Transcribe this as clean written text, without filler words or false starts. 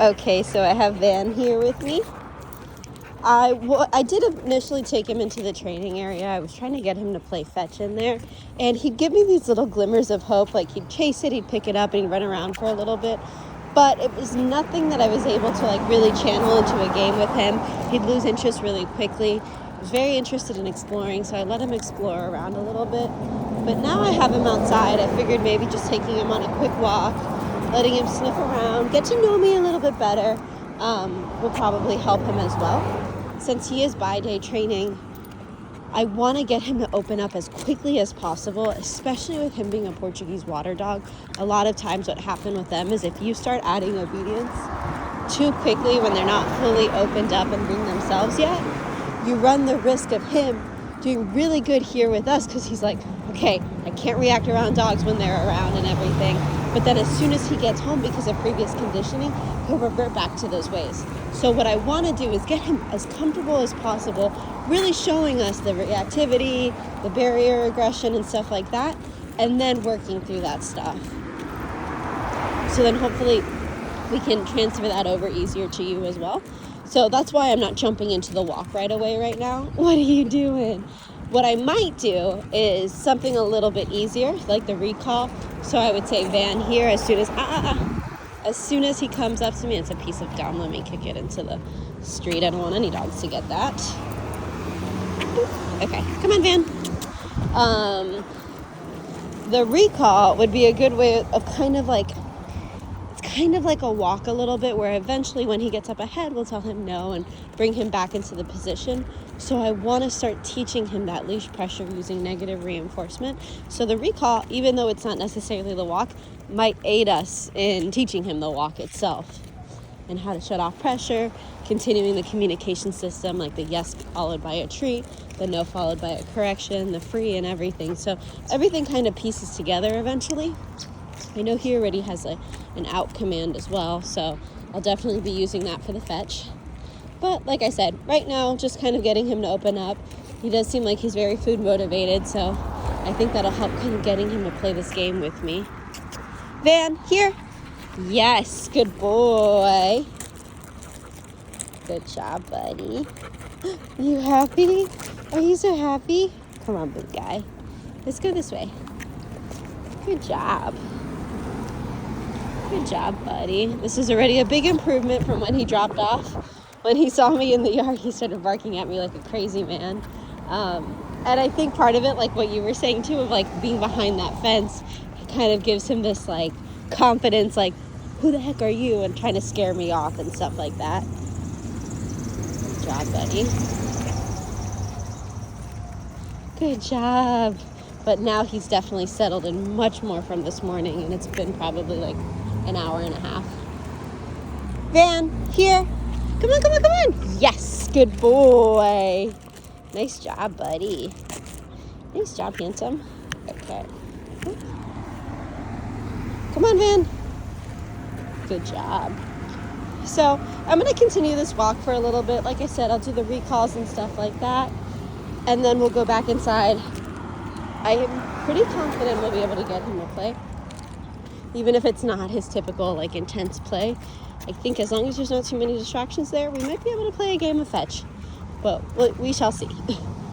Okay, so I have Van here with me. I did initially take him into the training area. I was trying to get him to play fetch in there, and he'd give me these little glimmers of hope. Like, he'd chase it, he'd pick it up, and he'd run around for a little bit. But it was nothing that I was able to really channel into a game with him. He'd lose interest really quickly. I was very interested in exploring, so I let him explore around a little bit. But now I have him outside. I figured maybe just taking him on a quick walk, letting him sniff around, get to know me a little bit better, will probably help him as well. Since he is bi-day training, I want to get him to open up as quickly as possible, especially with him being a Portuguese water dog. A lot of times what happens with them is if you start adding obedience too quickly when they're not fully opened up and being themselves yet, you run the risk of him doing really good here with us because he's like, okay, I can't react around dogs when they're around and everything. But then as soon as he gets home, because of previous conditioning, he'll revert back to those ways. So what I want to do is get him as comfortable as possible, really showing us the reactivity, the barrier aggression and stuff like that, and then working through that stuff. So then hopefully we can transfer that over easier to you as well. So that's why I'm not jumping into the walk right away right now. What are you doing? What I might do is something a little bit easier, like the recall. So I would say Van here as soon as he comes up to me. It's a piece of gum. Let me kick it into the street. I don't want any dogs to get that. Okay, come on, Van. The recall would be a good way of kind of like a walk a little bit, where eventually when he gets up ahead, we'll tell him no and bring him back into the position. So I want to start teaching him that leash pressure using negative reinforcement. So the recall, even though it's not necessarily the walk, might aid us in teaching him the walk itself and how to shut off pressure, continuing the communication system, like the yes followed by a treat, the no followed by a correction, the free and everything. So everything kind of pieces together eventually. I know he already has an out command as well, so I'll definitely be using that for the fetch. But like I said, right now, just kind of getting him to open up. He does seem like he's very food motivated, so I think that'll help kind of getting him to play this game with me. Van, here. Yes, good boy. Good job, buddy. You happy? Are you so happy? Come on, big guy. Let's go this way. Good job. Good job, buddy. This is already a big improvement from when he dropped off. When he saw me in the yard, he started barking at me like a crazy man. And I think part of it, like what you were saying too, of being behind that fence, it kind of gives him this confidence, who the heck are you? And trying to scare me off and stuff like that. Good job, buddy. Good job. But now he's definitely settled in much more from this morning, and it's been probably an hour and a half. Van, here. Come on, come on, come on. Yes, good boy. Nice job, buddy. Nice job, handsome. Okay. Come on, Van. Good job. So I'm going to continue this walk for a little bit. Like I said, I'll do the recalls and stuff like that, and then we'll go back inside. I am pretty confident we'll be able to get him to play, even if it's not his typical intense play. I think as long as there's not too many distractions there, we might be able to play a game of fetch, but we shall see.